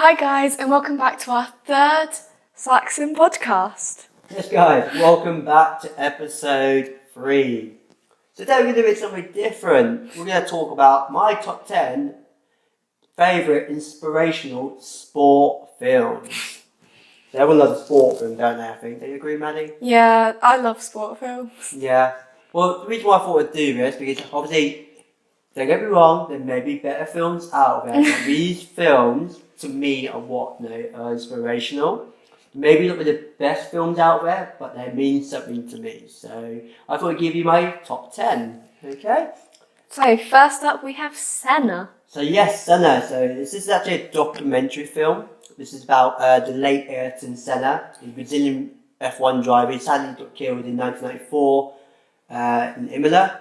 Hi guys, and welcome back to our third Saxon podcast. Yes guys, welcome back to episode 3. Today we're going to do something different. We're going to talk about my top 10 favourite inspirational sport films. So everyone loves a sport film, don't they, I think? Do you agree, Maddie? Yeah, I love sport films. Yeah. Well, the reason why I thought I'd do this, because obviously, don't get me wrong, there may be better films out there, but these films, to me, are are inspirational. Maybe not the best films out there, but they mean something to me. So I thought I'd give you my top 10. Okay? So first up we have Senna. So yes, Senna. So this is actually a documentary film. This is about the late Ayrton Senna, a Brazilian F1 driver. He sadly got killed in 1994 in Imola.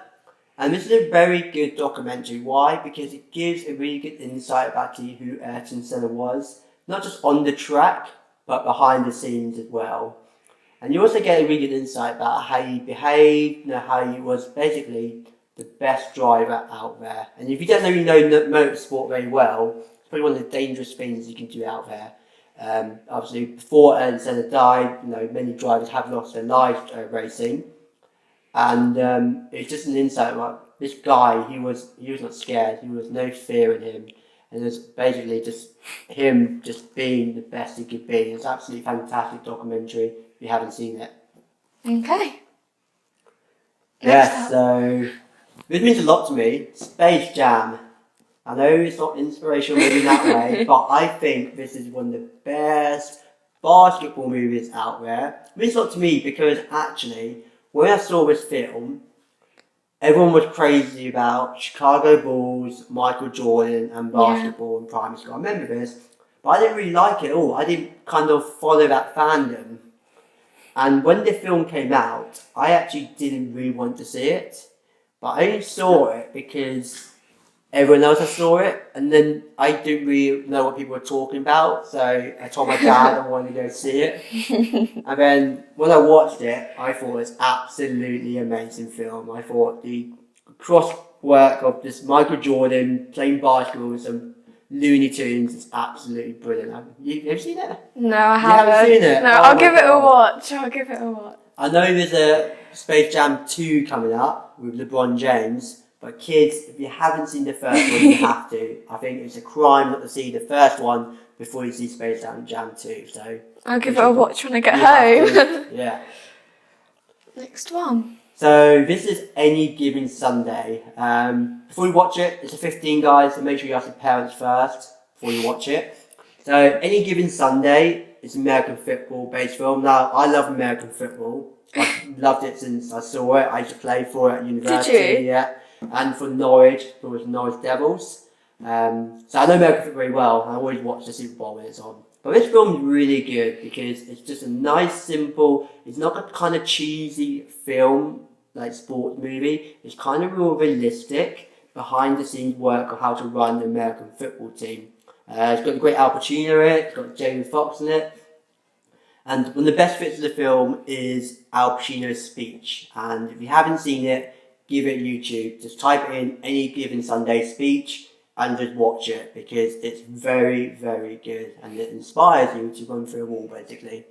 And this is a very good documentary. Why? Because it gives a really good insight about who Ayrton Senna was. Not just on the track, but behind the scenes as well. And you also get a really good insight about how he behaved, how he was basically the best driver out there. And if you don't really know motorsport very well, it's probably one of the dangerous things you can do out there. Obviously, before Ayrton Senna died, many drivers have lost their lives racing. And it's just an insight about this guy. He was not scared. He was no fear in him. And it's basically just him just being the best he could be. It's an absolutely fantastic documentary if you haven't seen it. Okay. Yes, so this means a lot to me. Space Jam. I know it's not inspirational maybe in that way, but I think this is one of the best basketball movies out there. It means a lot to me because actually, when I saw this film, everyone was crazy about Chicago Bulls, Michael Jordan, and basketball in primary school. I remember this, but I didn't really like it at all. I didn't kind of follow that fandom. And when the film came out, I actually didn't really want to see it, but I only saw it because everyone else saw it, and then I didn't really know what people were talking about, so I told my dad I wanted to go see it. And then when I watched it, I thought it was absolutely amazing film. I thought the cross work of this Michael Jordan playing basketball with some Looney Tunes is absolutely brilliant. Have you seen it? No, I haven't. You haven't seen it? No, Oh, I'll give it a watch. I know there's a Space Jam 2 coming up with LeBron James. But kids, if you haven't seen the first one, you have to. I think it's a crime not to see the first one before you see Space Jam 2. So I'll give it a watch when I get home. Yeah. Next one. So this is Any Given Sunday. Before you watch it, it's a 15 guys, so make sure you ask your parents first before you watch it. So Any Given Sunday is an American football based film. Now, I love American football. I've loved it since I saw it. I used to play for it at university. Did you? Yeah. And for Norwich, it was Norwich Devils. So I know American football very well. I always watch the Super Bowl when it's on. But this film is really good because it's just a nice, simple, it's not a kind of cheesy film, like sports movie. It's kind of real realistic, behind the scenes work of how to run the American football team. It's got a great Al Pacino in it, it's got Jamie Foxx in it. And one of the best bits of the film is Al Pacino's speech. And if you haven't seen it, give it YouTube. Just type in Any Given Sunday speech and just watch it because it's very, very good and it inspires you to run through a wall basically.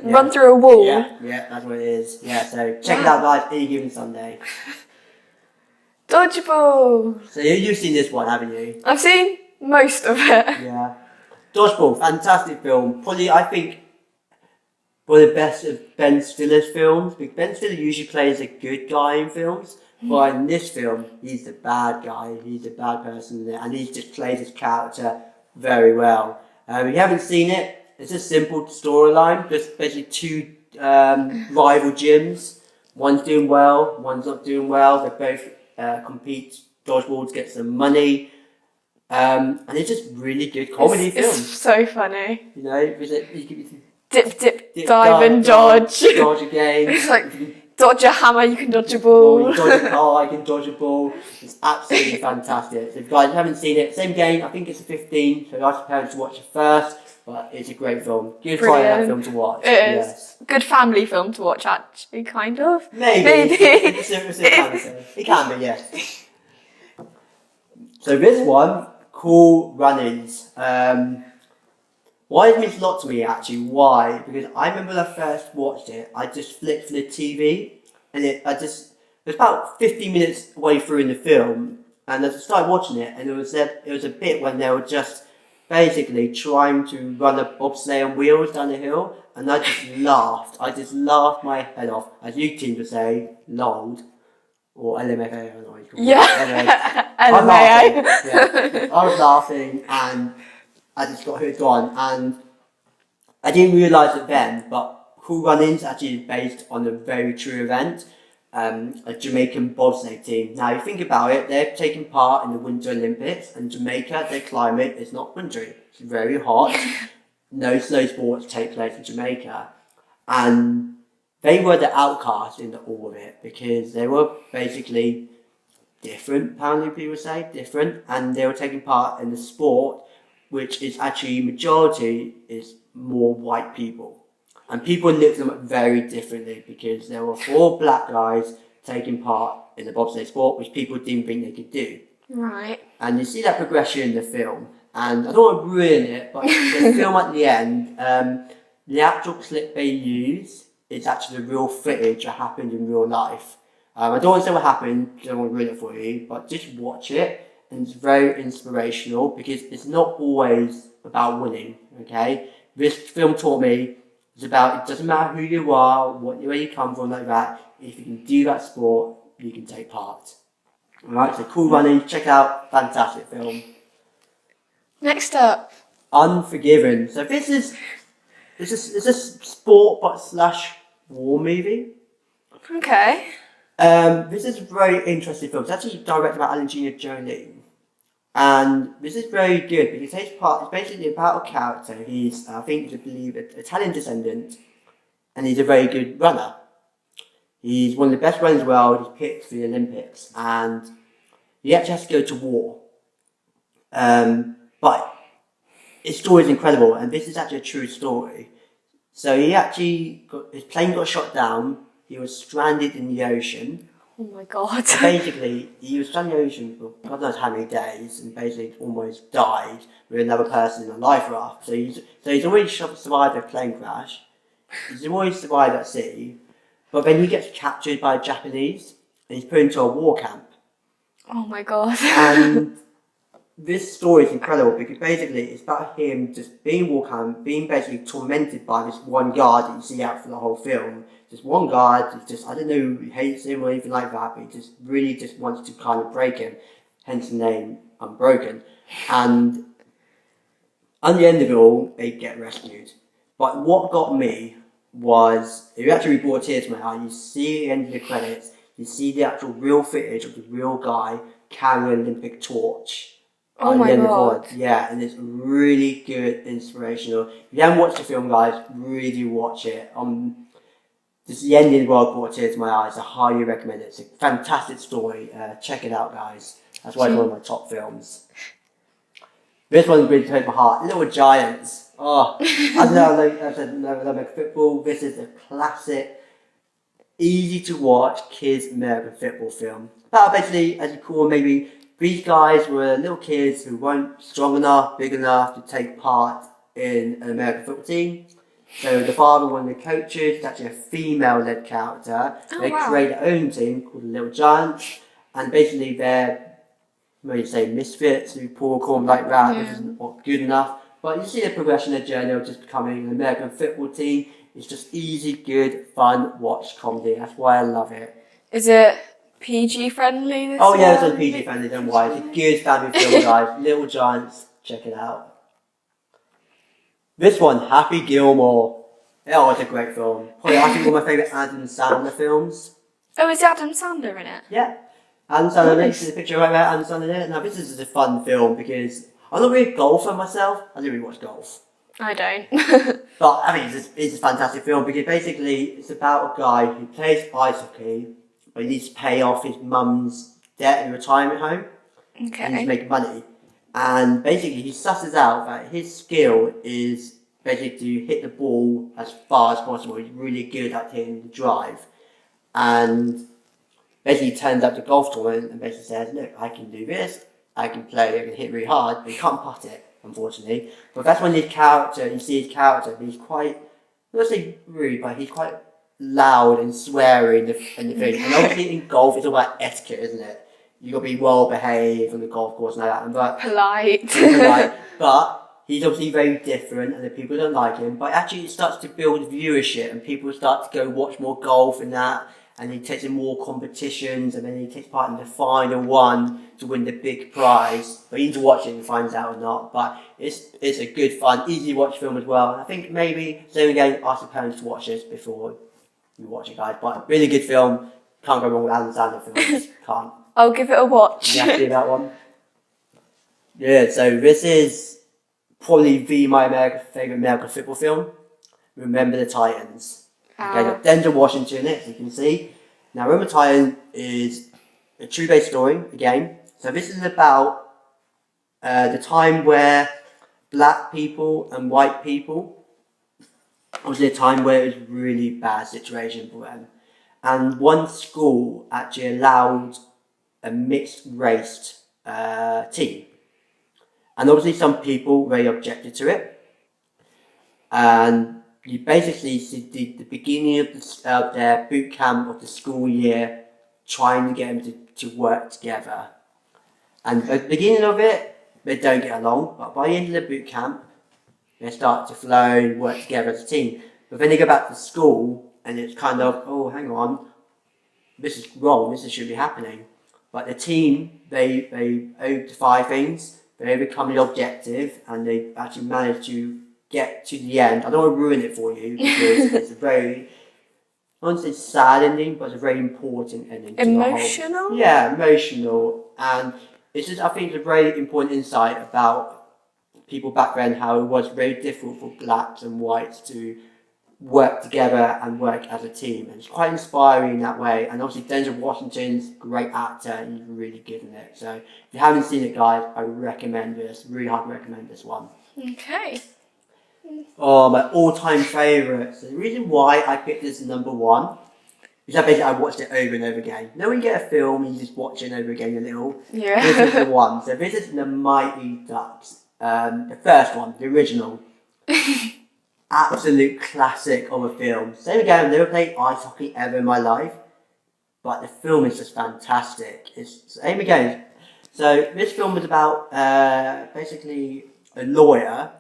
Run through a wall? Yeah, that's what it is. Yeah, so check it out guys, Any Given Sunday. Dodgeball. So you've seen this one, haven't you? I've seen most of it. Yeah. Dodgeball, fantastic film. Probably, I think, one of the best of Ben Stiller's films. Ben Stiller usually plays a good guy in films. But in this film, he's the bad guy. He's the bad person in it. And he just plays his character very well. If you haven't seen it, it's a simple storyline. Just basically two rival gyms. One's doing well, one's not doing well. They both compete dodgeball to get some money. And it's just really good comedy film. It's so funny. You know, Dip, dive and dodge. Dodge again. It's like, dodge a hammer, you can dodge a ball. You dodge a car, you can dodge a ball. It's absolutely fantastic. So if you guys haven't seen it, same game, I think it's a 15, so ask your parents to watch it first, but it's a great film. Good try that film to watch. It is. Yes. Good family film to watch, actually, kind of. Maybe. It can be, yes. So this one, Cool Runnings. Why it means a lot to me actually. Why? Because I remember when I first watched it, I just flicked for the TV, and it was about 15 minutes away through in the film, and I just started watching it, and it was a bit when they were just basically trying to run a bobsleigh on wheels down the hill, and I just laughed. I just laughed my head off, as you team to say, lolled, or LMFA, I don't know what you call it. Yeah. Anyway, yeah, I was laughing, and I just got hooked on, and I didn't realise it then, but Cool Runnings actually is based on a very true event, a Jamaican bobsleigh team. Now, you think about it, they're taking part in the Winter Olympics, and Jamaica, their climate is not wintry. It's very hot. No snow sports take place in Jamaica. And they were the outcasts in all of it, because they were basically different, apparently people say, different, and they were taking part in the sport, which is actually majority is more white people. And people looked at them very differently, because there were 4 black guys taking part in the bobsleigh sport, which people didn't think they could do. Right. And you see that progression in the film. And I don't want to ruin it, but the film at the end, the actual clip they use is actually the real footage that happened in real life. I don't want to say what happened, because I don't want to ruin it for you, but just watch it. And it's very inspirational, because it's not always about winning, okay? This film taught me it doesn't matter who you are, where you come from, like that. If you can do that sport, you can take part. Alright, so Cool Running, check it out, fantastic film. Next up. Unforgiven. So it's a sport but / war movie. Okay. This is a very interesting film. It's actually directed by Angelina Jolie. And this is very good because it's basically about a character. He's, I believe, an Italian descendant, and he's a very good runner. He's one of the best runners in the world. He's picked for the Olympics, and he actually has to go to war. But his story is incredible, and this is actually a true story. So his plane got shot down. He was stranded in the ocean. Oh my god. Basically, he was stranded in the ocean for God knows how many days, and basically almost died with another person in a life raft. So he's already survived a plane crash. He's always survived at sea, but then he gets captured by the Japanese, and he's put into a war camp. Oh my god. And this story is incredible because basically it's about him just being in war camp, being basically tormented by this one guard that you see out for the whole film. This one guard, I don't know, he hates him or anything like that, but he just really just wants to kind of break him, hence the name Unbroken. And at the end of it all, they get rescued. But what got me was, it actually brought tears to my eye. You see at the end of the credits, you see the actual real footage of the real guy carrying an Olympic torch. Oh my god. Yeah, and it's really good, inspirational. If you haven't watched the film, guys, really do watch it. Just the ending of the world brought tears to my eyes. I highly recommend it. It's a fantastic story. Check it out, guys. That's why it's one of my top films. This one really touched my heart. Little Giants. Oh, I don't know. I said American football. This is a classic, easy to watch kids American football film. About basically, as you call maybe, these guys were little kids who weren't strong enough, big enough to take part in an American football team. So the father, one of the coaches, is actually a female-led character. They create their own team called the Little Giants, and basically they're, maybe say, misfits, who poor corn like that, which is not good enough. But you see the progression of their journey of just becoming an American football team. It's just easy, good, fun, watch comedy. That's why I love it. Is it PG friendly? This Oh yeah, it's a PG friendly. Don't worry, it's a good family film, guys. Little Giants, check it out. This one, Happy Gilmore. Oh, it's a great film. Probably, I think one of my favourite Adam Sandler films. Oh, is Adam Sandler in it? Yeah. Adam Sandler, next to the picture right there, Adam Sandler in it. Now, this is a fun film because I'm not really a golfer myself. I don't really watch golf. I don't. But, I mean, it's a fantastic film because basically it's about a guy who plays ice hockey, but he needs to pay off his mum's debt in a retirement home. Okay. And he's making money. And basically he susses out that his skill is basically to hit the ball as far as possible. He's really good at hitting the drive. And basically he turns up to golf tournament and basically says, look, I can do this, I can play, I can hit really hard, but you can't putt it. unfortunately. But that's when his character, you see his character, he's quite, I'm not say rude, but he's quite loud and swearing and the thing. And obviously in golf, it's all about etiquette, isn't it? You got to be well behaved on the golf course and all that. But Polite. But he's obviously very different, and the people don't like him. But actually, it starts to build viewership, and people start to go watch more golf and that. And he takes in more competitions, and then he takes part in the final one to win the big prize. But you need to watch it and find out or not. But it's a good, fun, easy to watch film as well. And I think maybe same again, ask your parents to watch this before you watch it, guys. But really good film. Can't go wrong with Adam Sandler films. Can't. I'll give it a watch. You have to do that one. Yeah, so this is probably my favourite American football film. Remember the Titans. Okay, got Denzel Washington in it, as you can see. Now, Remember the Titans is a true-based story, again. So this is about the time where black people and white people, obviously a time where it was a really bad situation for them. And one school actually allowed a mixed-race team. And obviously some people very objected to it. And you basically see the beginning of their boot camp of the school year trying to get them to work together. And at the beginning of it, they don't get along. But by the end of the boot camp, they start to flow and work together as a team. But then they go back to school and it's kind of, oh, hang on, this is wrong, this shouldn't be happening. But the team, they overcome things, they overcome the objective, and they actually manage to get to the end. I don't want to ruin it for you because it's a very, I won't say sad ending, but it's a very important ending. Emotional? Yeah, emotional. And it's just, I think it's a very important insight about people back then, how it was very difficult for blacks and whites to work together and work as a team, and it's quite inspiring in that way. And obviously Denzel Washington's a great actor and he's really good in it. So if you haven't seen it, guys, I recommend this. Really hard to recommend this one. Okay. Oh, my all-time favourites. The reason why I picked this as number one is that basically I watched it over and over again. You know when you get a film and you just watch it over again a little? Yeah. This is the one. So this is The Mighty Ducks. The first one, the original. Absolute classic of a film. Same again, I've never played ice hockey ever in my life, but the film is just fantastic. It's same again. So this film is about basically a lawyer.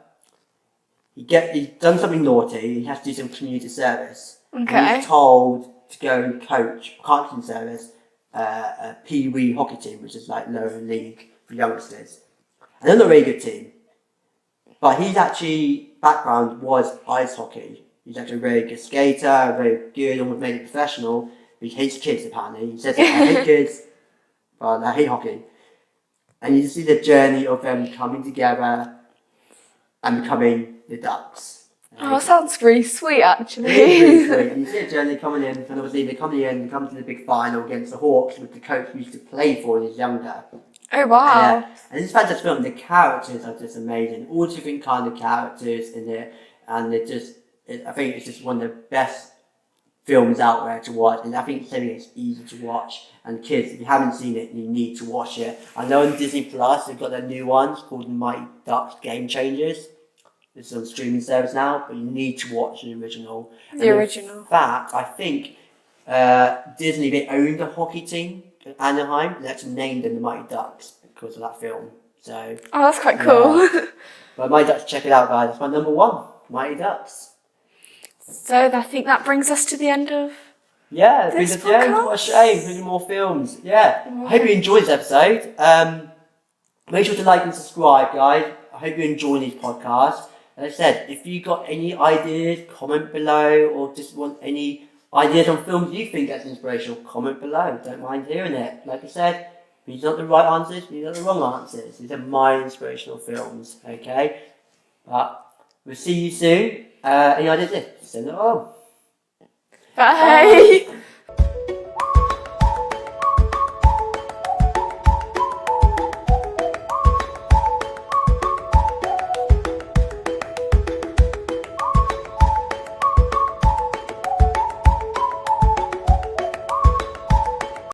He's done something naughty. He has to do some community service. Okay. And he's told to go and coach coaching service a pee-wee hockey team, which is like lower league for youngsters. And they're not a very good team. But his actually background was ice hockey. He's actually a very good skater, very good, almost made it professional. He hates kids apparently. He says, I hate kids, but I hate hockey. And you see the journey of them coming together and becoming the Ducks. Oh, sounds really sweet, actually. It is really sweet. And you see the journey coming in, and obviously they come in and come to the big final against the Hawks, which the coach used to play for when he was younger. Oh, wow. And it's a fantastic film. The characters are just amazing. All different kind of characters in it. And I think it's just one of the best films out there to watch. And I think it's easy to watch. And kids, if you haven't seen it, you need to watch it. I know on Disney Plus, they've got their new ones called Mighty Ducks Game Changers. It's on streaming service now, but you need to watch the original. Original. In fact, I think Disney, they owned a hockey team in Anaheim, and actually named them the Mighty Ducks because of that film. So. Oh, that's quite cool. But Mighty Ducks, check it out, guys. That's my number one, Mighty Ducks. So I think that brings us to the end of this podcast. What a shame. There's more films. Yeah. I hope you enjoyed this episode. Make sure to like and subscribe, guys. I hope you enjoy these podcasts. As I said, if you got any ideas, comment below, or just want any ideas on films you think that's inspirational, comment below. Don't mind hearing it. Like I said, these aren't the right answers, these are the wrong answers. These are my inspirational films, okay? But we'll see you soon. Any ideas? Send it on. Bye.